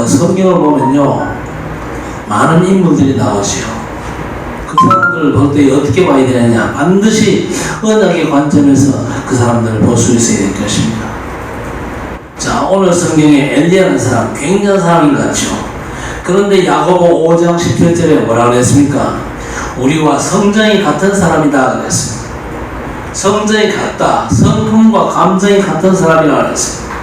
성경을 보면요, 많은 인물들이 나오지요. 그 사람들을 볼 때 어떻게 봐야 되느냐? 반드시 언약의 관점에서 그 사람들을 볼 수 있어야 될 것입니다. 자, 오늘 성경에 엘리야라는 사람, 굉장한 사람인 것 같죠? 그런데 야고보 5장 18절에 뭐라 그랬습니까? 우리와 성정이 같은 사람이다 그랬습니다. 성정이 같다, 성품과 감정이 같은 사람이라고 그랬습니다.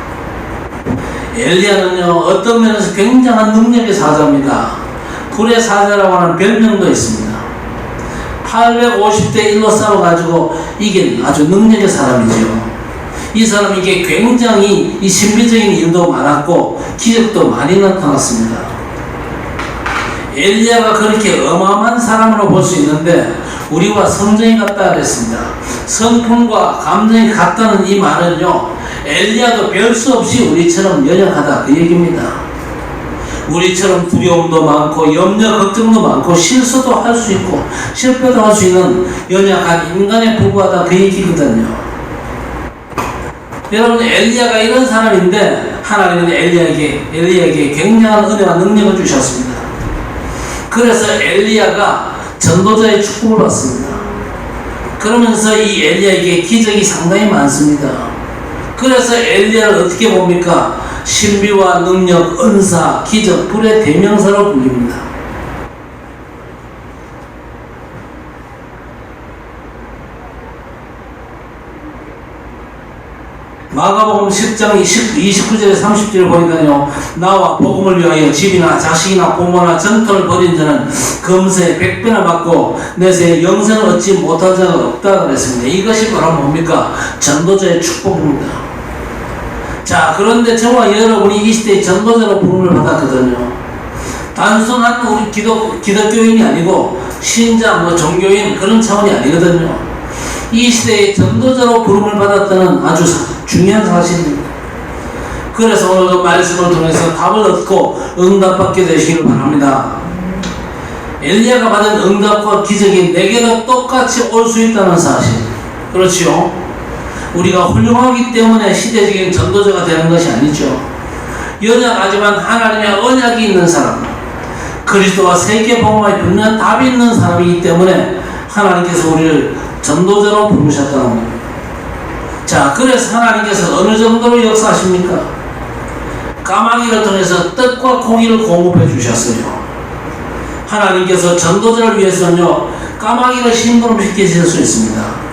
엘리야는요, 어떤 면에서 굉장한 능력의 사자입니다. 불의 사자라고 하는 별명도 있습니다. 850대 1로 싸워가지고 이긴 아주 능력의 사람이죠. 이 사람에게 굉장히 이 신비적인 일도 많았고 기적도 많이 나타났습니다. 엘리야가 그렇게 어마어마한 사람으로 볼 수 있는데 우리와 성정이 같다 그랬습니다. 성품과 감정이 같다는 이 말은요, 엘리야도 별 수 없이 우리처럼 연약하다 그 얘기입니다. 우리처럼 두려움도 많고 염려 걱정도 많고 실수도 할 수 있고 실패도 할 수 있는 연약한 인간에 불과하다 그 얘기거든요. 여러분, 엘리야가 이런 사람인데 하나님은 엘리야에게 굉장한 은혜와 능력을 주셨습니다. 그래서 엘리야가 전도자의 축복을 받습니다. 그러면서 이 엘리야에게 기적이 상당히 많습니다. 그래서 엘리야를 어떻게 봅니까? 신비와 능력, 은사, 기적, 불의 대명사로 불립니다. 마가복음 10장 29절에 30절을 보니까요, 나와 복음을 위하여 집이나 자식이나 부모나 전토를 벌인 자는 금세 100배나 받고 내세 영생을 얻지 못한 자가 없다 그랬습니다. 이것이 바로 뭡니까? 전도자의 축복입니다. 자, 그런데 저와 여러분이 이 시대의 전도자로 부름을 받았거든요. 단순한 우리 기독교인이 아니고 신자, 종교인 그런 차원이 아니거든요. 이 시대의 전도자로 부름을 받았다는 아주 중요한 사실입니다. 그래서 오늘 그 말씀을 통해서 답을 얻고 응답받게 되시기를 바랍니다. 엘리야가 받은 응답과 기적이 내게도 똑같이 올 수 있다는 사실, 그렇지요? 우리가 훌륭하기 때문에 시대적인 전도자가 되는 것이 아니죠. 연약하지만 하나님의 언약이 있는 사람, 그리스도와 세계 복음의 분명한 답이 있는 사람이기 때문에 하나님께서 우리를 전도자로 부르셨다는 겁니다. 자, 그래서 하나님께서 어느 정도로 역사하십니까? 까마귀를 통해서 떡과 고기를 공급해 주셨어요. 하나님께서 전도자를 위해서는요, 까마귀를 심부름시키실 수 있습니다.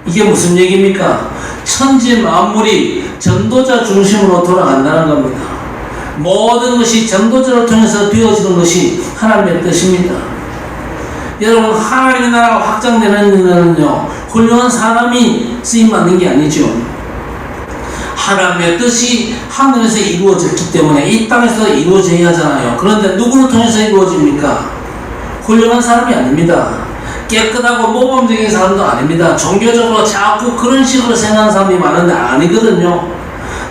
이게 무슨 얘기입니까? 천지 만물이 전도자 중심으로 돌아간다는 겁니다. 모든 것이 전도자를 통해서 되어지는 것이 하나님의 뜻입니다. 여러분, 하나님의 나라가 확장되는 데는요, 훌륭한 사람이 쓰임받는 게 아니죠. 하나님의 뜻이 하늘에서 이루어졌기 때문에 이 땅에서 이루어져야 하잖아요. 그런데 누구를 통해서 이루어집니까? 훌륭한 사람이 아닙니다. 깨끗하고 모범적인 사람도 아닙니다. 종교적으로 자꾸 그런 식으로 생각하는 사람이 많은데 아니거든요.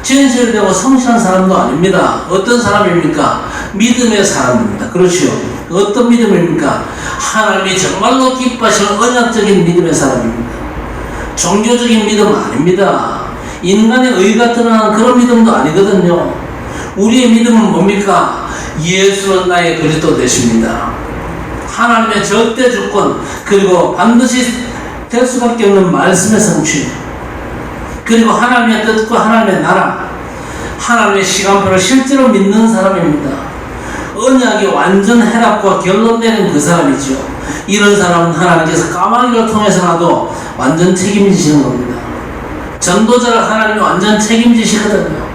진실되고 성실한 사람도 아닙니다. 어떤 사람입니까? 믿음의 사람입니다. 그렇죠? 어떤 믿음입니까? 하나님이 정말로 기뻐하시는 언약적인 믿음의 사람입니다. 종교적인 믿음 아닙니다. 인간의 의가 드러나는 그런 믿음도 아니거든요. 우리의 믿음은 뭡니까? 예수는 나의 그리스도 되십니다. 하나님의 절대 주권, 그리고 반드시 될 수밖에 없는 말씀의 성취, 그리고 하나님의 뜻과 하나님의 나라, 하나님의 시간표를 실제로 믿는 사람입니다. 언약이 완전 해답과 결론되는 그 사람이죠. 이런 사람은 하나님께서 까마귀를 통해서라도 완전 책임지시는 겁니다. 전도자를 하나님이 완전 책임지시거든요.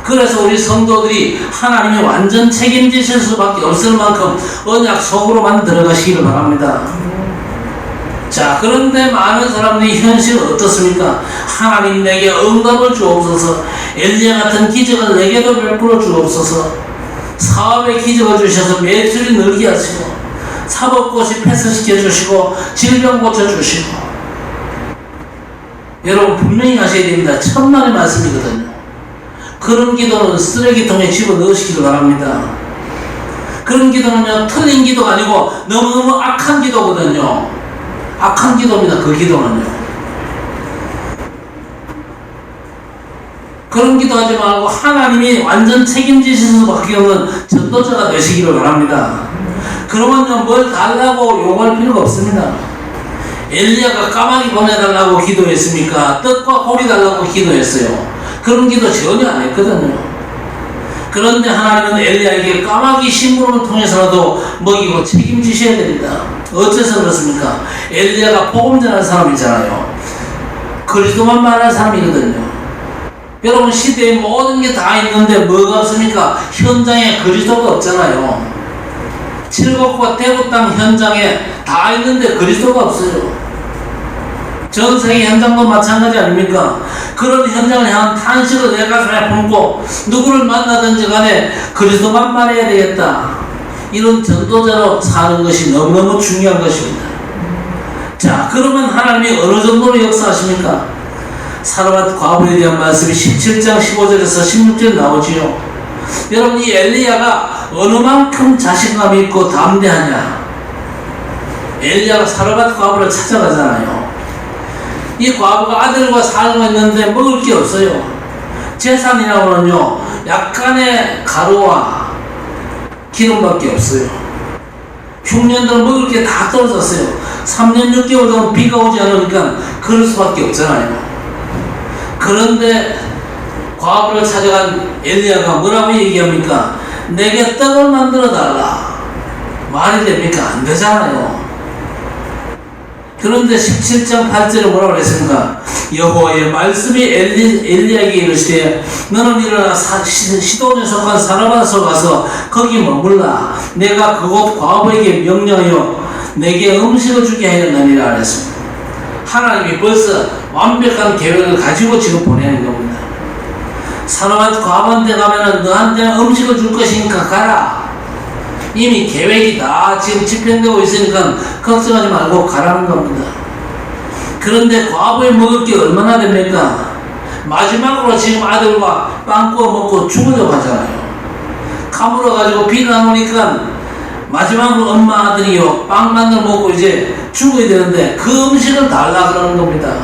그래서 우리 성도들이 하나님이 완전 책임지실 수밖에 없을 만큼 언약 속으로만 들어가시기를 바랍니다. 자, 그런데 많은 사람들이 현실은 어떻습니까? 하나님 내게 응답을 주옵소서, 엘리야 같은 기적을 내게도 베풀어 주옵소서, 사업의 기적을 주셔서 매출이 늘게 하시고 사법고시 패스시켜 주시고 질병 고쳐주시고. 여러분, 분명히 아셔야 됩니다. 천만의 말씀이거든요. 그런 기도는 쓰레기통에 집어넣으시기를 바랍니다. 그런 기도는요, 틀린 기도가 아니고 너무너무 악한 기도거든요. 악한 기도입니다. 그 기도는요. 그런 기도하지 말고 하나님이 완전 책임지실 수밖에 없는 전도자가 되시기를 바랍니다. 그러면요, 뭘 달라고 요구할 필요가 없습니다. 엘리야가 까마귀 보내달라고 기도했습니까? 떡과 고기 달라고 기도했어요. 그런 기도 전혀 안 했거든요. 그런데 하나님은 엘리야에게 까마귀 심부름을 통해서라도 먹이고 책임지셔야 됩니다. 어째서 그렇습니까? 엘리야가 복음 전하는 사람이잖아요. 그리스도만 말하는 사람이거든요. 여러분, 시대에 모든 게 다 있는데 뭐가 없습니까? 현장에 그리스도가 없잖아요. 칠곡과 대구 땅 현장에 다 있는데 그리스도가 없어요. 전 세계 현장도 마찬가지 아닙니까? 그런 현장을 향한 탄식을 내 가슴에 품고 누구를 만나든지 간에 그리스도만 말해야 되겠다. 이런 전도자로 사는 것이 너무너무 중요한 것입니다. 자, 그러면 하나님이 어느 정도로 역사하십니까? 사르밧 과부에 대한 말씀이 17장 15절에서 16절 나오지요. 여러분, 이 엘리야가 어느 만큼 자신감이 있고 담대하냐? 엘리야가 사르밧 과부를 찾아가잖아요. 이 과부가 아들과 살고 있는데 먹을 게 없어요. 재산이라고는요, 약간의 가루와 기름밖에 없어요. 흉년들 먹을 게 다 떨어졌어요. 3년 6개월 동안 비가 오지 않으니까 그럴 수밖에 없잖아요. 그런데 과부를 찾아간 엘리야가 뭐라고 얘기합니까? 내게 떡을 만들어 달라. 말이 됩니까? 안 되잖아요. 그런데 17장 8절에 뭐라고 그랬습니까? 여호와의 말씀이 엘리야에게 이르시되 너는 일어나 시돈에 속한 사르밧으로 가서 거기 머물라. 내가 그곳 과부에게 명령하여 내게 음식을 주게 하였느니라 그랬습니다. 하나님이 벌써 완벽한 계획을 가지고 지금 보내는 겁니다. 사르밧 과부한테 가면은 너한테는 음식을 줄 것이니까 가라. 이미 계획이 다 지금 집행되고 있으니까 걱정하지 말고 가라는 겁니다. 그런데 과부에 먹을 게 얼마나 됩니까? 마지막으로 지금 아들과 빵 구워 먹고 죽으려고 하잖아요. 가물어 가지고 비가 안 오니까 마지막으로 엄마 아들이요 빵 만들어 먹고 이제 죽어야 되는데 그 음식을 달라 그러는 겁니다.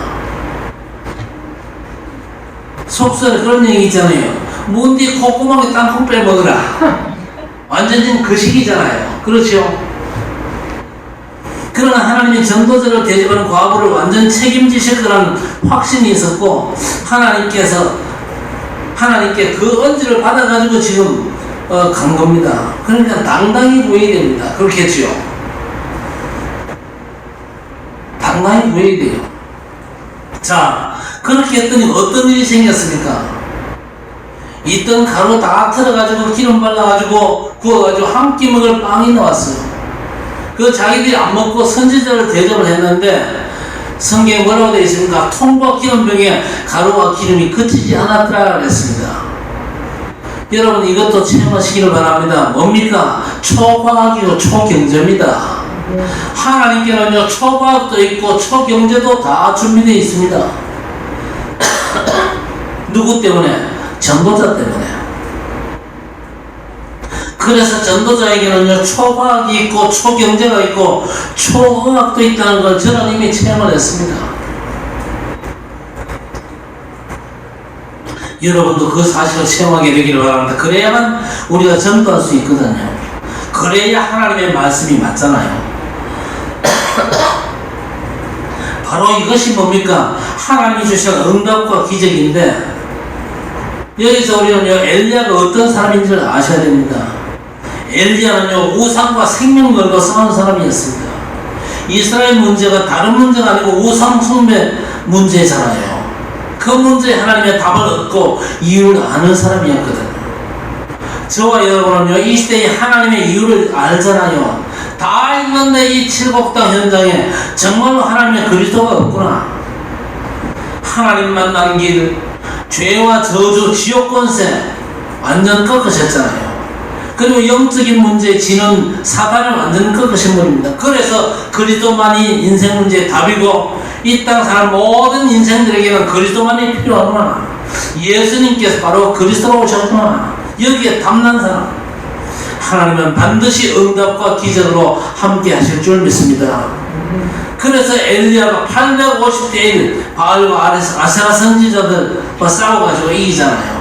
속설에 그런 얘기 있잖아요. 문디 콧구멍에 땅콩 빼먹으라. 완전히 그 시기잖아요. 그렇죠? 그러나 하나님이 전도자를 대접하는 과부를 완전 책임지실 거라는 확신이 있었고, 하나님께 그 언지를 받아가지고 지금 간 겁니다. 그러니까 당당히 보여야 됩니다. 그렇겠죠? 당당히 보여야 돼요. 자, 그렇게 했더니 어떤 일이 생겼습니까? 있던 가루 다 털어가지고 기름 발라가지고 구워가지고 한 끼 먹을 빵이 나왔어요. 그 자기들이 안 먹고 선지자를 대접을 했는데 성경에 뭐라고 되어 있습니까? 통과 기름병에 가루와 기름이 그치지 않았더라 그랬습니다. 여러분, 이것도 체험하시기를 바랍니다. 뭡니까? 초과학이고 초경제입니다. 하나님께는요, 초과학도 있고 초경제도 다 준비되어 있습니다. 누구 때문에? 전도자 때문에. 그래서 전도자에게는요, 초과학이 있고 초경제가 있고 초의학도 있다는 걸 저는 이미 체험을 했습니다. 여러분도 그 사실을 체험하게 되기를 바랍니다. 그래야만 우리가 전도할 수 있거든요. 그래야 하나님의 말씀이 맞잖아요. 바로 이것이 뭡니까? 하나님이 주신 응답과 기적인데, 여기서 우리는요, 엘리야가 어떤 사람인지를 아셔야 됩니다. 엘리야는요, 우상과 생명 걸고 싸우는 사람이었습니다. 이스라엘 문제가 다른 문제가 아니고 우상 숭배 문제잖아요. 그 문제에 하나님의 답을 얻고 이유를 아는 사람이었거든요. 저와 여러분은요, 이 시대에 하나님의 이유를 알잖아요. 다 있는데 이 칠곡당 현장에 정말로 하나님의 그리스도가 없구나. 하나님만 남길 죄와 저주, 지옥 권세 완전 꺾으셨잖아요. 그리고 영적인 문제에 지는 사단을 완전 꺾으신 분입니다. 그래서 그리스도만이 인생 문제의 답이고 이 땅 사는 모든 인생들에게는 그리스도만이 필요하구나. 예수님께서 바로 그리스도로 오셨구나. 여기에 탐난 사람. 하나님은 반드시 응답과 기적으로 함께 하실 줄 믿습니다. 그래서 엘리야가 850대 1 바알과 아세라 선지자들과 싸워가지고 이기잖아요.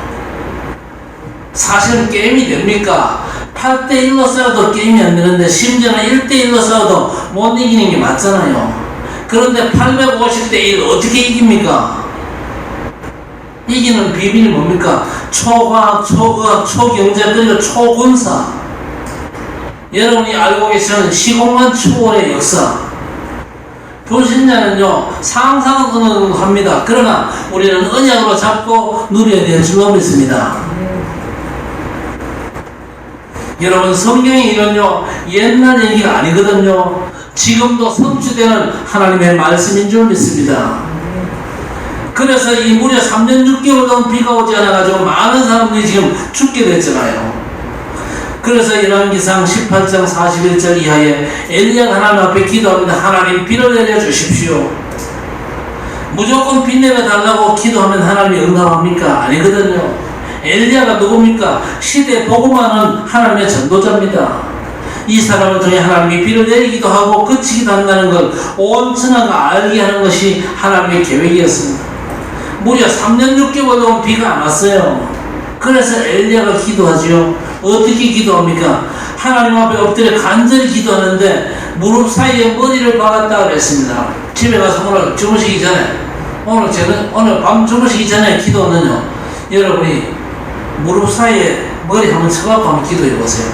사실은 게임이 됩니까? 8대 1로 싸워도 게임이 안 되는데 심지어는 1대 1로 싸워도 못 이기는 게 맞잖아요. 그런데 850대 1 어떻게 이깁니까? 이기는 비밀이 뭡니까? 초과학, 초의학, 초경제, 그리고 초군사. 여러분이 알고 계시는 시공간 초월의 역사. 불신자는요, 상상은 합니다. 그러나 우리는 언약으로 잡고 누려야 될 줄로 믿습니다. 여러분, 성경의 일은요, 옛날 얘기가 아니거든요. 지금도 성취되는 하나님의 말씀인 줄 믿습니다. 그래서 이 무려 3년 6개월 동안 비가 오지 않아가지고 많은 사람들이 지금 죽게 됐잖아요. 그래서 열왕기상 18장 41절 이하에 엘리야가 하나님 앞에 기도합니다. 하나님 비를 내려주십시오. 무조건 비 내려달라고 기도하면 하나님이 응답합니까? 아니거든요. 엘리야가 누굽니까? 시대 복음하는 하나님의 전도자입니다. 이 사람을 통해 하나님이 비를 내리기도 하고 그치기도 한다는 걸 온 천하가 알게 하는 것이 하나님의 계획이었습니다. 무려 3년 6개월 동안 비가 안 왔어요. 그래서 엘리야가 기도하지요. 어떻게 기도합니까? 하나님 앞에 엎드려 간절히 기도하는데 무릎 사이에 머리를 박았다 그랬습니다. 집에 가서 오늘 주무시기 전에 오늘 밤 주무시기 전에 기도는요, 여러분이 무릎 사이에 머리 한번 쳐갖고 한번 기도해 보세요.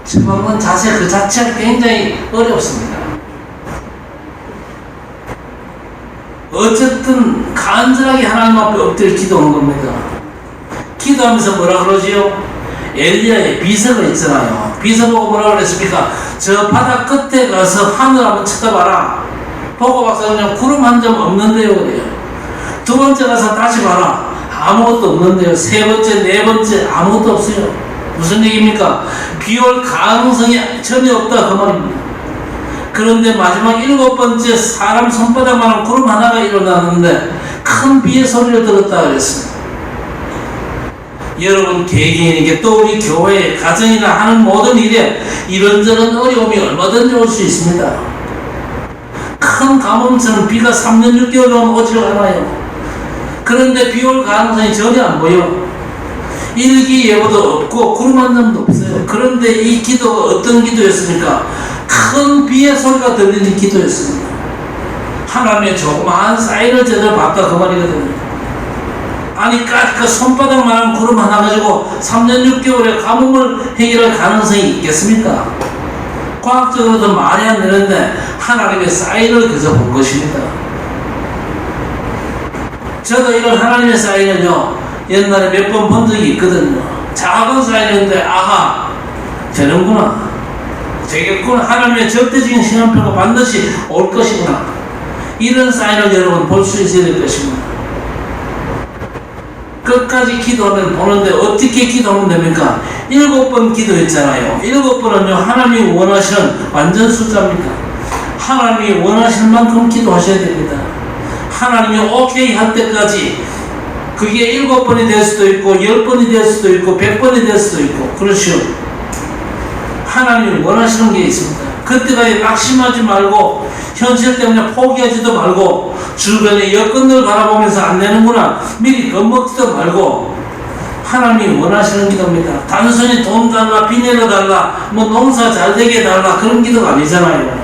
처방은 자세 그 자체가 굉장히 어렵습니다. 어쨌든 간절하게 하나님 앞에 엎드려 기도하는 겁니다. 기도하면서 뭐라 그러지요? 엘리야의 비서가 있잖아요. 비서 보고 뭐라 그랬습니까? 저 바다 끝에 가서 하늘 한번 쳐다봐라. 보고 와서 그냥 구름 한 점 없는데요 그래요. 두 번째 가서 다시 봐라. 아무것도 없는데요. 세 번째, 네 번째 아무것도 없어요. 무슨 얘기입니까? 비 올 가능성이 전혀 없다 그 말입니다. 그런데 마지막 7번째 사람 손바닥만한 구름 하나가 일어났는데 큰 비의 소리를 들었다 그랬습니다. 여러분 개개인에게 또 우리 교회, 가정이나 하는 모든 일에 이런저런 어려움이 얼마든지 올 수 있습니다. 큰 가뭄처럼 비가 3년 6개월 동안 오지를 않아요. 그런데 비 올 가능성이 전혀 안 보여. 일기예보도 없고 구름 한 점도 없어요. 그런데 이 기도가 어떤 기도였습니까? 큰 비의 소리가 들리는 기도였습니다. 하나님의 조그마한 사인을 제대로 봤다 그 말이거든요. 아니 그 손바닥만한 구름 하나 가지고 3년 6개월의 가뭄을 해결할 가능성이 있겠습니까? 과학적으로도 말이 안 되는데 하나님의 사인을 그저 본 것입니다. 저도 이런 하나님의 사인을요 옛날에 몇 번 본 적이 있거든요. 작은 사인인데 아하 되는구나, 되겠구나, 하나님의 절대적인 시간표가 반드시 올 것이구나, 이런 사인을 여러분 볼 수 있어야 될 것입니다. 끝까지 기도하면 보는데 어떻게 기도하면 됩니까? 7번 기도했잖아요. 7번은요 하나님이 원하시는 완전 숫자입니다. 하나님이 원하시는 만큼 기도하셔야 됩니다. 하나님이 오케이 할 때까지 그게 7번이 될 수도 있고 10번이 될 수도 있고 100번이 될 수도 있고 그렇죠. 하나님이 원하시는 게 있습니다. 그때까지 낙심하지 말고 현실 때문에 포기하지도 말고 주변의 여건을 바라보면서 안 되는구나 미리 겁먹지도 말고 하나님이 원하시는 기도입니다. 단순히 돈 달라, 비 내려달라, 뭐 농사 잘 되게 해달라 그런 기도가 아니잖아요.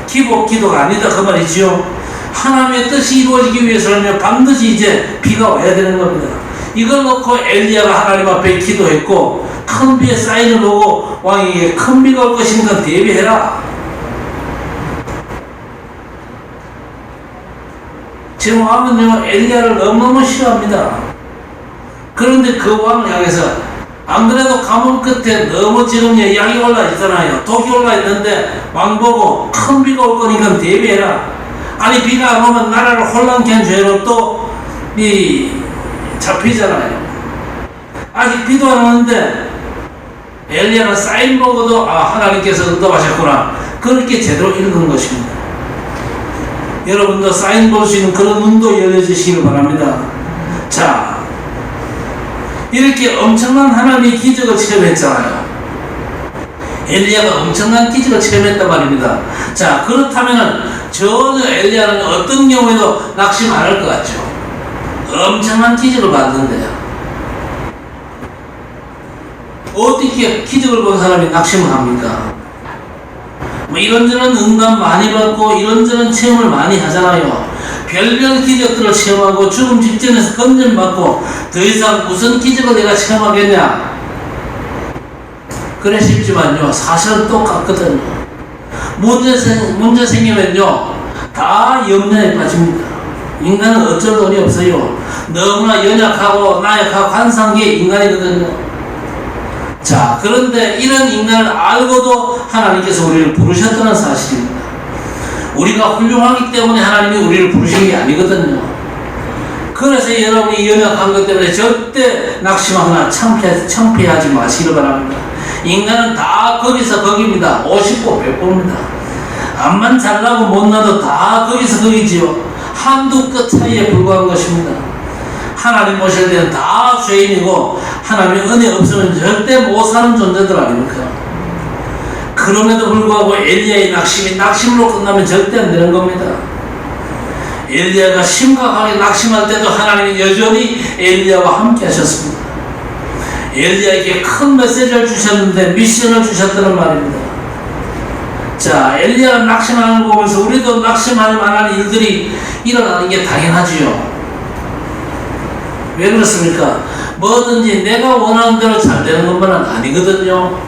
기복 기도가 아니다 그 말이지요. 하나님의 뜻이 이루어지기 위해서는 반드시 이제 비가 와야 되는 겁니다. 이걸 놓고 엘리야가 하나님 앞에 기도했고 큰 비의 사인을 보고 왕에게 큰 비가 올 것이니까 대비해라. 지금 왕은요 엘리야를 너무너무 싫어합니다. 그런데 그 왕을 향해서 안 그래도 가뭄 끝에 너무 지금 약이 올라 있잖아요. 독이 올라 있는데 왕 보고 큰 비가 올 거니까 대비해라. 아니 비가 안 오면 나라를 혼란케 한 죄로 또 잡히잖아요. 아직 비도 안 오는데 엘리야는 사인 보고도 하나님께서 응답하셨구나 그렇게 제대로 읽은 것입니다. 여러분도 사인 볼 수 있는 그런 눈도 열려주시길 바랍니다. 자, 이렇게 엄청난 하나님의 기적을 체험했잖아요. 엘리야가 엄청난 기적을 체험했단 말입니다. 자, 그렇다면은 전혀 엘리야는 어떤 경우에도 낙심 안 할 것 같죠. 엄청난 기적을 봤는데요. 어떻게 기적을 본 사람이 낙심을 합니까? 뭐 이런저런 응답 많이 받고 이런저런 체험을 많이 하잖아요. 별별 기적들을 체험하고 죽음 직전에서 건전받고 더 이상 무슨 기적을 내가 체험하겠냐? 그래 싶지만요, 사실은 똑같거든요. 문제 생기면요, 다 염려에 빠집니다. 인간은 어쩔 돈이 없어요. 너무나 연약하고 나약하고 관상기의 인간이거든요. 자, 그런데 이런 인간을 알고도 하나님께서 우리를 부르셨다는 사실입니다. 우리가 훌륭하기 때문에 하나님이 우리를 부르신 게 아니거든요. 그래서 여러분이 연약한 것 때문에 절대 낙심하거나 창피하지 마시기 바랍니다. 인간은 다 거기서 거기입니다. 50보 100보입니다. 암만 잘나고 못나도 다 거기서 거기지요. 한두 끗 차이에 불과한 것입니다. 하나님 모실 때는 다 죄인이고 하나님의 은혜 없으면 절대 못 사는 존재들 아닙니까? 그럼에도 불구하고 엘리야의 낙심으로 끝나면 절대 안 되는 겁니다. 엘리야가 심각하게 낙심할 때도 하나님이 여전히 엘리야와 함께 하셨습니다. 엘리야에게 큰 메시지를 주셨는데 미션을 주셨다는 말입니다. 자, 엘리야가 낙심하는 거 보면서 우리도 낙심할 만한 일들이 일어나는 게 당연하지요. 왜 그렇습니까? 뭐든지 내가 원하는 대로 잘 되는 것만은 아니거든요.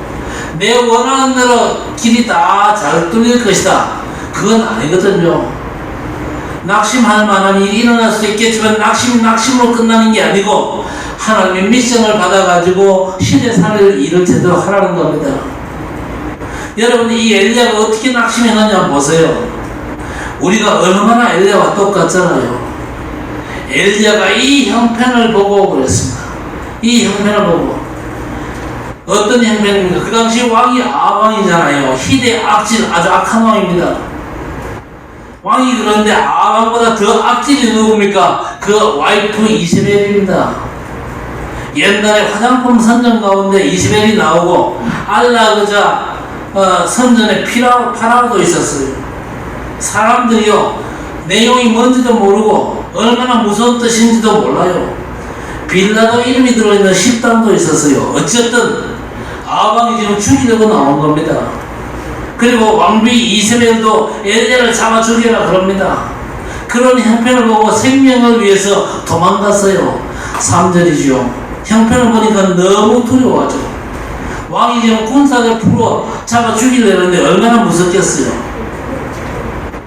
내 원하는 대로 길이 다 잘 뚫릴 것이다. 그건 아니거든요. 낙심할 만한 일이 일어날 수도 있겠지만 낙심으로 끝나는 게 아니고 하나님의 미션을 받아가지고 시대 살릴 일을 제대로 하라는 겁니다. 여러분, 이 엘리야가 어떻게 낙심했느냐 보세요. 우리가 얼마나 엘리야와 똑같잖아요. 엘리야가 이 형편을 보고 그랬습니다. 이 형편을 보고 어떤 형편입니까? 그 당시 왕이 아왕이잖아요. 희대 악질, 아주 악한 왕입니다. 왕이 그런데 아왕보다 더 악질이 누굽니까? 그 와이프 이세벨입니다. 옛날에 화장품 선전 가운데 이세벨이 나오고 알라그자 선전에 파라오도 있었어요. 사람들이요, 내용이 뭔지도 모르고 얼마나 무서운 뜻인지도 몰라요. 빌라도 이름이 들어있는 식당도 있었어요. 어쨌든 아방이 지금 죽이려고 나온 겁니다. 그리고 왕비 이세벨도 엘리야를 잡아 죽여라 그럽니다. 그런 형편을 보고 생명을 위해서 도망갔어요. 3절이죠. 형편을 보니까 너무 두려워하죠. 왕이 지금 군사를 풀어 잡아 죽이려는데 얼마나 무섭겠어요.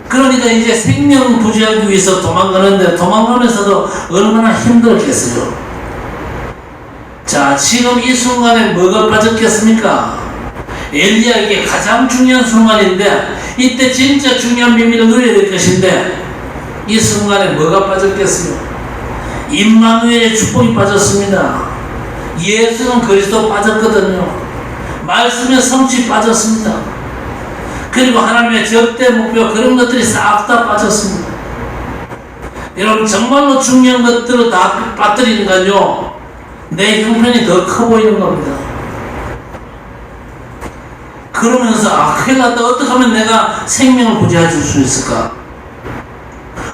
그러니까 이제 생명 부지하기 위해서 도망가는데 도망가면서도 얼마나 힘들었겠어요. 자, 지금 이 순간에 뭐가 빠졌겠습니까? 엘리야에게 가장 중요한 순간인데 이때 진짜 중요한 비밀을 누려야 될 것인데 이 순간에 뭐가 빠졌겠어요? 임마누엘의 축복이 빠졌습니다. 예수는 그리스도 빠졌거든요. 말씀의 성취 빠졌습니다. 그리고 하나님의 절대 목표, 그런 것들이 싹 다 빠졌습니다. 여러분, 정말로 중요한 것들을 다 빠뜨리니까요, 내 형편이 더 커 보이는 겁니다. 그러면서 큰일 났다. 어떻게 하면 내가 생명을 부지해 줄 수 있을까?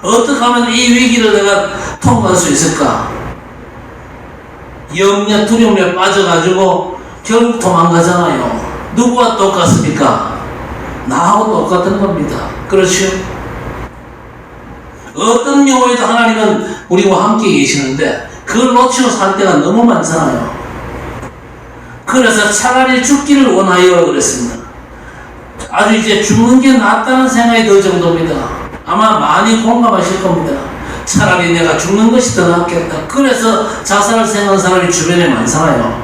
어떻게 하면 이 위기를 내가 통과할 수 있을까? 염려, 두려움에 빠져가지고 결국 도망가잖아요. 누구와 똑같습니까? 나하고 똑같은 겁니다. 그렇죠? 어떤 경우에도 하나님은 우리와 함께 계시는데 그걸 놓치고 살 때가 너무 많잖아요. 그래서 차라리 죽기를 원하여 그랬습니다. 아주 이제 죽는 게 낫다는 생각이 들 정도입니다. 아마 많이 공감하실 겁니다. 차라리 내가 죽는 것이 더 낫겠다. 그래서 자살을 생각하는 사람이 주변에 많잖아요.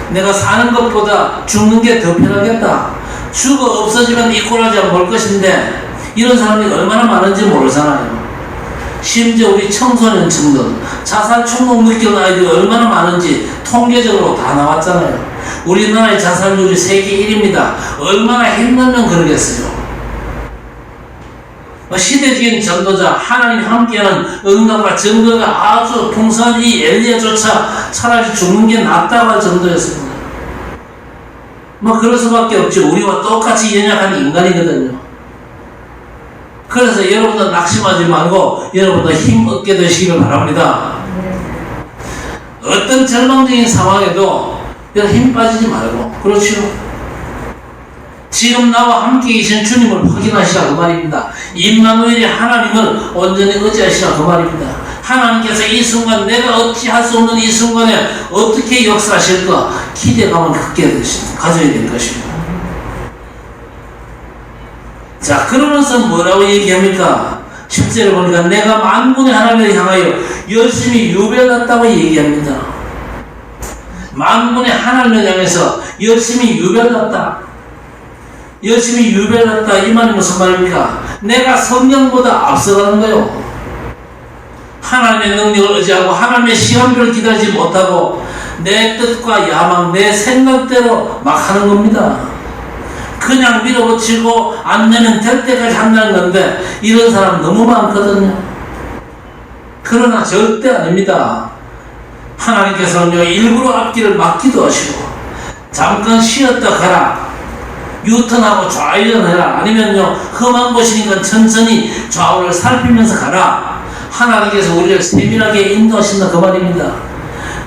내가 사는 것보다 죽는 게 더 편하겠다. 죽어 없어지면 이꼴하지 않고 볼 것인데 이런 사람이 얼마나 많은지 모르잖아요. 심지어 우리 청소년층들 자살 충동 느끼는 아이들이 얼마나 많은지 통계적으로 다 나왔잖아요. 우리나라의 자살률이 세계 1위입니다. 얼마나 힘들면 그러겠어요. 시대적인 전도자, 하나님 함께하는 응답과 증거가 아주 풍성한 이 엘리야조차 차라리 죽는 게 낫다고 할 정도였습니다. 그럴 수밖에 없죠. 우리와 똑같이 연약한 인간이거든요. 그래서 여러분들 낙심하지 말고 여러분들 힘 얻게 되시기를 바랍니다. 어떤 절망적인 상황에도 힘 빠지지 말고, 그렇죠? 지금 나와 함께 계신 주님을 확인하시라 그 말입니다. 임마누엘이 하나님을 온전히 의지하시라 그 말입니다. 하나님께서 이 순간 내가 어찌할 수 없는 이 순간에 어떻게 역사하실까 기대감을 갖게 가져야 될 것입니다. 자, 그러면서 뭐라고 얘기합니까? 10절에 보니까 내가 만군의 하나님을 향하여 열심히 유별났다고 얘기합니다. 만군의 하나님을 향해서 열심히 유별났다. 열심히 유별났다. 이 말이 무슨 말입니까? 내가 성령보다 앞서가는 거요. 하나님의 능력을 의지하고 하나님의 시간표를 기다리지 못하고 내 뜻과 야망, 내 생각대로 막 하는 겁니다. 그냥 밀어붙이고 안 되면 될 때까지 한다는 건데 이런 사람 너무 많거든요. 그러나 절대 아닙니다. 하나님께서는요, 일부러 앞길을 막기도 하시고 잠깐 쉬었다 가라, 유턴하고 좌회전해라, 아니면요 험한 곳이니까 천천히 좌우를 살피면서 가라. 하나님께서 우리를 세밀하게 인도하신다 그 말입니다.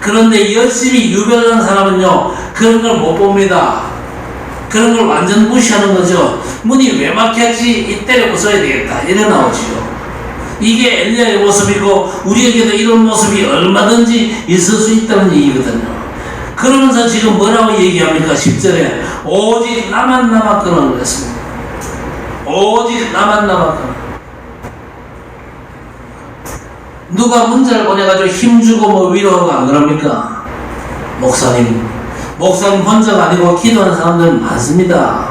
그런데 열심히 유별난 사람은요 그런 걸 못 봅니다. 그런 걸 완전 무시하는 거죠. 문이 왜 막혔지? 이때를 부숴야 되겠다, 이래 나오지요. 이게 엘리야의 모습이고 우리에게도 이런 모습이 얼마든지 있을 수 있다는 얘기거든요. 그러면서 지금 뭐라고 얘기합니까? 10절에 오직 나만 남았거늘 그랬습니다. 오직 나만 남았거늘. 누가 문자를 보내가지고 힘주고 위로하고 안 그럽니까? 목사님 혼자가 아니고 기도하는 사람들 많습니다.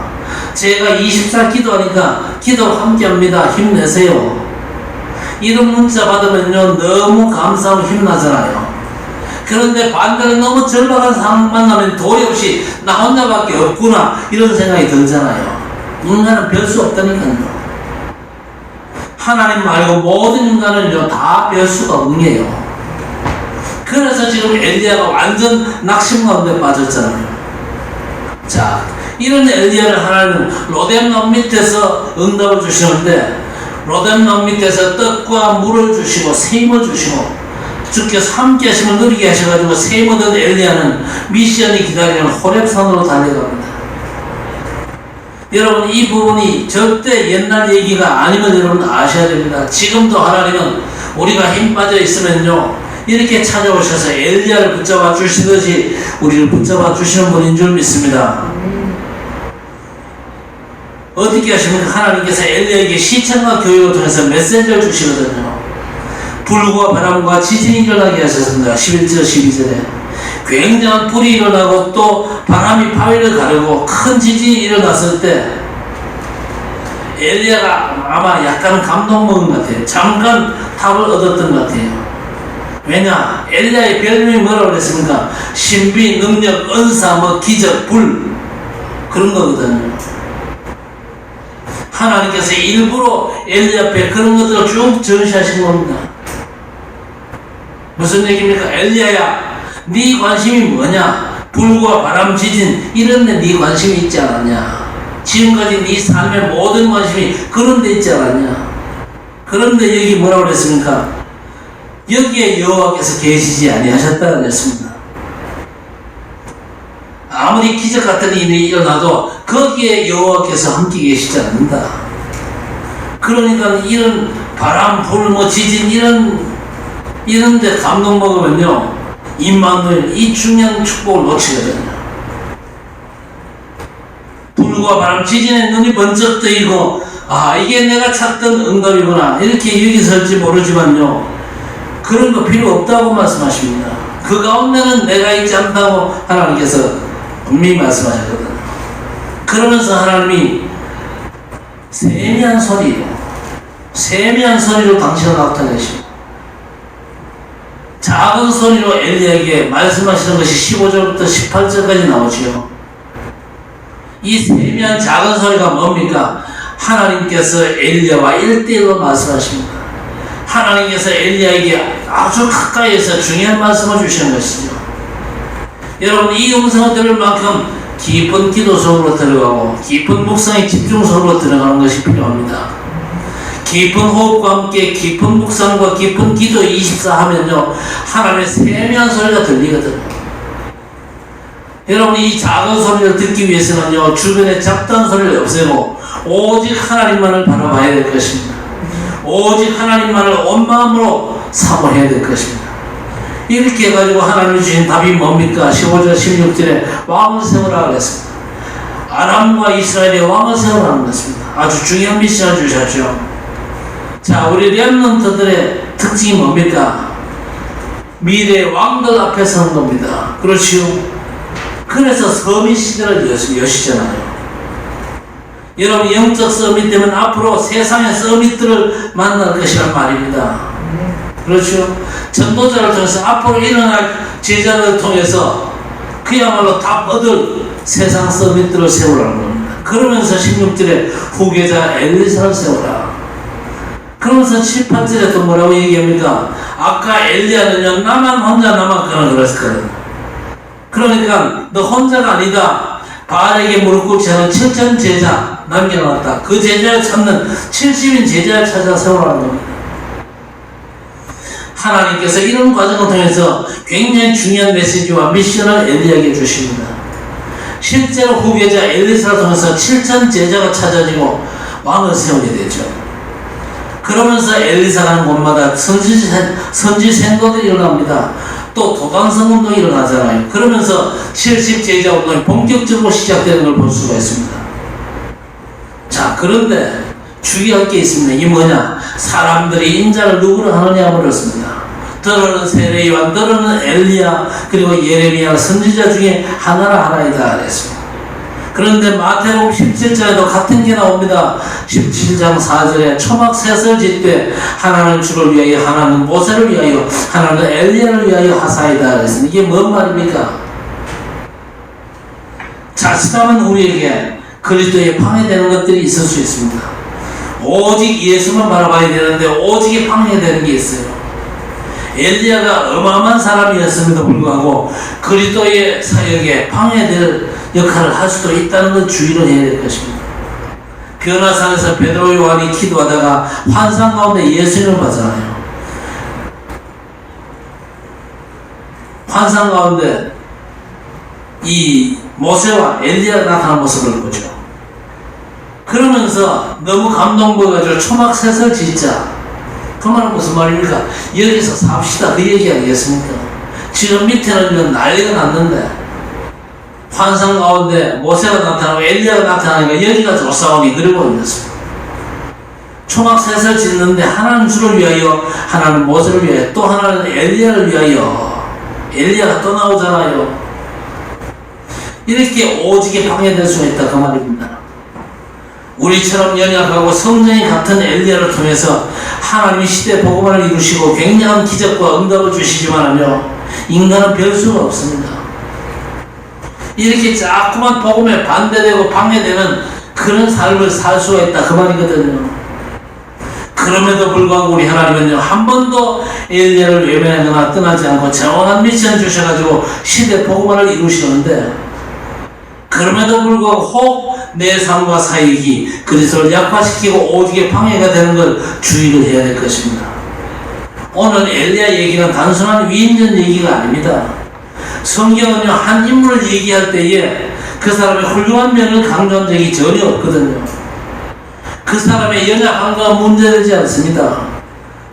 제가 24 기도하니까 기도 함께합니다. 힘내세요. 이런 문자 받으면요 너무 감사하고 힘나잖아요. 그런데 반대로 너무 절박한 상황 만나면 도리 없이 나 혼자밖에 없구나 이런 생각이 들잖아요. 인간은 별 수 없다니까요. 하나님 말고 모든 인간은요 다 별 수가 없네요. 그래서 지금 엘리야가 완전 낙심 가운데 빠졌잖아요. 자, 이런 엘리야를 하나님은 로뎀나무 밑에서 응답을 주시는데, 로뎀나무 밑에서 떡과 물을 주시고 세임을 주시고 주께서 함께 하심을 누리게 하셔가지고 세임 얻은 엘리야는 미션이 기다리는 호렙산으로 달려갑니다. 여러분, 이 부분이 절대 옛날 얘기가 아니면 여러분 아셔야 됩니다. 지금도 하나님은 우리가 힘 빠져 있으면요 이렇게 찾아오셔서 엘리야를 붙잡아 주시듯이 우리를 붙잡아 주시는 분인 줄 믿습니다. 어떻게 하십니까? 하나님께서 엘리야에게 시청과 교육을 통해서 메시지를 주시거든요. 불과 바람과 지진이 일어나게 하셨습니다. 11절 12절에 굉장한 불이 일어나고 또 바람이 바위를 가르고 큰 지진이 일어났을 때 엘리야가 아마 약간 감동 먹은 것 같아요. 잠깐 답을 얻었던 것 같아요. 왜냐? 엘리야의 별명이 뭐라고 그랬습니까? 신비, 능력, 은사, 기적, 불, 그런 거거든요. 하나님께서 일부러 엘리야 앞에 그런 것들을 쭉 전시하신 겁니다. 무슨 얘기입니까? 엘리야야, 네 관심이 뭐냐? 불과 바람, 지진 이런 데 네 관심이 있지 않았냐? 지금까지 네 삶의 모든 관심이 그런 데 있지 않았냐? 그런데 여기 뭐라고 그랬습니까? 여기에 여호와께서 계시지 아니하셨다고 했습니다. 아무리 기적 같은 일이 일어나도 거기에 여호와께서 함께 계시지 않는다. 그러니까 이런 바람, 불, 지진 이런 데 감동 먹으면요 임마누엘 이 중요한 축복을 놓치거든요. 불과 바람, 지진에 눈이 번쩍 뜨이고 이게 내가 찾던 응답이구나 이렇게 여기 설지 모르지만요 그런 거 필요 없다고 말씀하십니다. 그 가운데는 내가 있지 않다고 하나님께서 분명히 말씀하셨거든요. 그러면서 하나님이 세미한 소리로 당신을 나타내십니다. 작은 소리로 엘리야에게 말씀하시는 것이 15절부터 18절까지 나오지요. 이 세미한 작은 소리가 뭡니까? 하나님께서 엘리야와 1대1로 말씀하십니다. 하나님께서 엘리야에게 아주 가까이에서 중요한 말씀을 주시는 것이죠. 여러분, 이 음성을 들을 만큼 깊은 기도 속으로 들어가고 깊은 묵상의 집중 속으로 들어가는 것이 필요합니다. 깊은 호흡과 함께 깊은 묵상과 깊은 기도 24 하면요, 하나님의 세미한 소리가 들리거든요. 여러분, 이 작은 소리를 듣기 위해서는요, 주변의 잡다한 소리를 없애고 오직 하나님만을 바라봐야 될 것입니다. 오직 하나님만을 온 마음으로 사모해야 될 것입니다. 이렇게 해가지고 하나님이 주신 답이 뭡니까? 15절 16절에 왕을 세우라 그랬습니다. 아람과 이스라엘의 왕을 세우라는 것입니다. 아주 중요한 미션을 주셨죠. 자, 우리 렘넌트들의 특징이 뭡니까? 미래의 왕들 앞에 서는 겁니다. 그렇지요? 그래서 서밋 시대를 여시잖아요. 여러분, 영적 서밋 되면 앞으로 세상의 서밋들을 만날 것이란 말입니다. 그렇죠? 전도자를 통해서 앞으로 일어날 제자를 통해서 그야말로 답 얻을 세상 서밋들을 세우라는 겁니다. 그러면서 16절에 후계자 엘리사를 세우라. 그러면서 7, 8절에 또 뭐라고 얘기합니까? 아까 엘리야는요, 나만 혼자 남았거나 그랬거든. 그러니까 너 혼자가 아니다. 바알에게 무릎 꿇지 않은 7천 제자 남겨놨다. 그 제자를 찾는 70인 제자를 찾아 세우라는 겁니다. 하나님께서 이런 과정을 통해서 굉장히 중요한 메시지와 미션을 엘리야에게 주십니다. 실제로 후계자 엘리사를 통해서 7천 제자가 찾아지고 왕을 세우게 되죠. 그러면서 엘리사라는 곳마다 선지 생도들이 일어납니다. 또 도단성운동이 일어나잖아요. 그러면서 70제자 운동이 본격적으로 시작되는 걸 볼 수가 있습니다. 자, 그런데 주의할 게 있습니다. 이게 뭐냐? 사람들이 인자를 누구로 하느냐 물었습니다. 너는 세례요한, 너는 엘리야, 그리고 예레미야 선지자 중에 하나라 하나이다 그랬습니다. 그런데 마태복음 17장에도 같은 게 나옵니다. 17장 4절에 초막 셋을 짓되 하나는 주를 위하여, 하나는 모세를 위하여, 하나는 엘리야를 위하여 하사이다 그랬습니다. 이게 뭔 말입니까? 자칫하면 우리에게 그리스도에 방해되는 것들이 있을 수 있습니다. 오직 예수만 바라봐야 되는데 오직에 방해되는 게 있어요. 엘리야가 어마어마한 사람이었음에도 불구하고 그리스도의 사역에 방해될 역할을 할 수도 있다는 걸 주의를 해야 될 것입니다. 변화산에서 베드로 요한이 기도하다가 환상 가운데 예수님을 봤잖아요. 환상 가운데 이 모세와 엘리야가 나타난 모습을 보죠. 그러면서 너무 감동받아가지고 초막셋을 짓자. 그 말은 무슨 말입니까? 여기서 삽시다, 그 얘기 아니겠습니까? 지금 밑에는 난리가 났는데 환상 가운데 모세가 나타나고 엘리야가 나타나니까 여기가 조싸움이 그러고 있었습니다. 초막셋을 짓는데 하나는 주를 위하여, 하나는 모세를 위하여, 또 하나는 엘리야를 위하여. 엘리야가 또 나오잖아요. 이렇게 오직에 방해될 수가 있다 그 말입니다. 우리처럼 연약하고 성정이 같은 엘리야를 통해서 하나님이 시대 복음을 이루시고 굉장한 기적과 응답을 주시지만요, 인간은 별 수가 없습니다. 이렇게 자꾸만 복음에 반대되고 방해되는 그런 삶을 살 수가 있다 그 말이거든요. 그럼에도 불구하고 우리 하나님은요, 한 번도 엘리야를 외면하거나 떠나지 않고 정확한 미션 주셔가지고 시대 복음을 이루시는데, 그럼에도 불구하고 혹 내 삶과 사역이 그리스도를 약화시키고 오직에 방해가 되는 걸 주의를 해야 될 것입니다. 오늘 엘리야 얘기는 단순한 위인전 얘기가 아닙니다. 성경은요, 한 인물을 얘기할 때에 그 사람의 훌륭한 면을 강조한 적이 전혀 없거든요. 그 사람의 연약함과 문제되지 않습니다.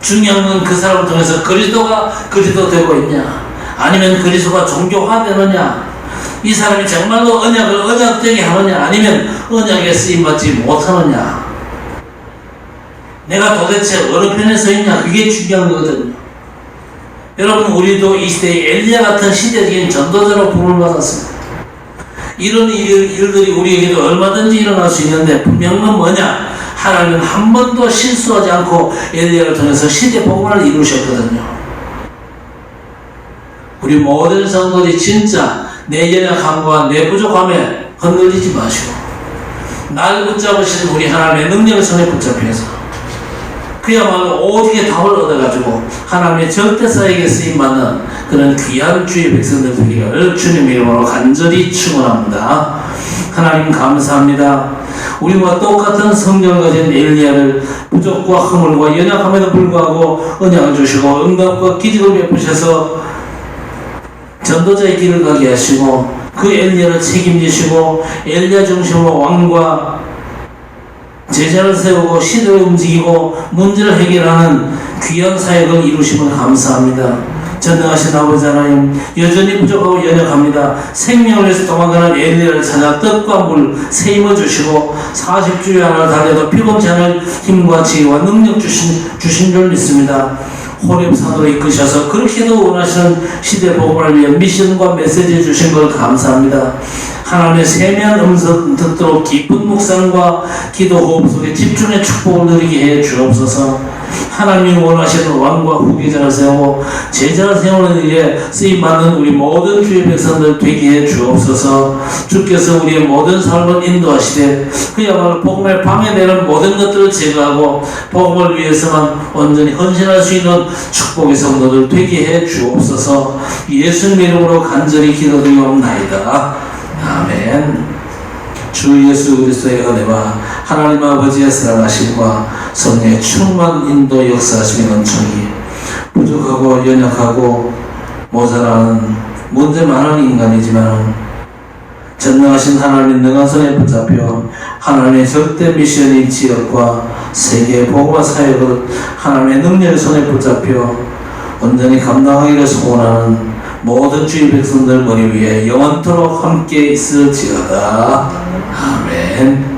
중요한 건 그 사람을 통해서 그리스도가 그리스도 되고 있냐, 아니면 그리스도가 종교화되느냐, 이 사람이 정말로 언약을 언약되게 하느냐, 아니면 언약에 쓰임받지 못하느냐, 내가 도대체 어느 편에 서 있냐, 그게 중요한 거거든요. 여러분, 우리도 이 시대에 엘리야 같은 시대적인 전도자로 부름을 받았습니다. 이런 일들이 우리에게도 얼마든지 일어날 수 있는데, 분명한 건 뭐냐? 하나님은 한 번도 실수하지 않고 엘리야를 통해서 시대 복음을 이루셨거든요. 우리 모든 성도들이 진짜 내 연약함과 내 부족함에 흔들리지 마시고, 날 붙잡으신 우리 하나님의 능력의 손에 붙잡혀서 그야말로 오직의 답을 얻어가지고 하나님의 절대사에게 쓰임받는 그런 귀한 주의 백성들 되기를 주님 이름으로 간절히 축원합니다. 하나님 감사합니다. 우리와 똑같은 성령을 가진 엘리야를 부족과 허물과 연약함에도 불구하고 은혜를 주시고 응답과 기적을 베푸셔서 전도자의 길을 가게 하시고 그 엘리야를 책임지시고 엘리야 중심으로 왕과 제자를 세우고 시대를 움직이고 문제를 해결하는 귀한 사역을 이루심을 감사합니다. 전능하신 아버지 하나님, 여전히 부족하고 연약합니다. 생명을 위해서 도망가는 엘리야를 찾아 떡과 물, 새 힘을 주시고 40주의 하나를 달려도 피곤치 않을 힘과 지혜와 능력 주신 줄 믿습니다. 호렙산으로 이끄셔서 그렇게도 원하시는 시대 복음을 위해 미션과 메시지 주신 걸 감사합니다. 하나님의 세미한 음성 듣도록 깊은 묵상과 기도 호흡 속에 집중의 축복을 누리게 해 주옵소서. 하나님이 원하시는 왕과 후계자를 세우고 제자를 세우는 일에 쓰임받는 우리 모든 주의 백성들 되게 해 주옵소서. 주께서 우리의 모든 삶을 인도하시되 그야말로 복음을 방해되는 모든 것들을 제거하고 복음을 위해서만 온전히 헌신할 수 있는 축복의 성도들 되게 해 주옵소서. 예수님 이름으로 간절히 기도드리옵나이다. 아멘. 주 예수 그리스도의 은혜와 하나님 아버지의 사랑하심과 성령의 충만 인도 역사하심의 은총이 부족하고 연약하고 모자라는 문제 많은 인간이지만 전능하신 하나님 능한 손에 붙잡혀 하나님의 절대 미션의 지역과 세계의 복음화 사역을 하나님의 능력의 손에 붙잡혀 온전히 감당하기를 소원하는 모든 주의 백성들 머리 위에 영원토록 함께 있을지어다. 아멘.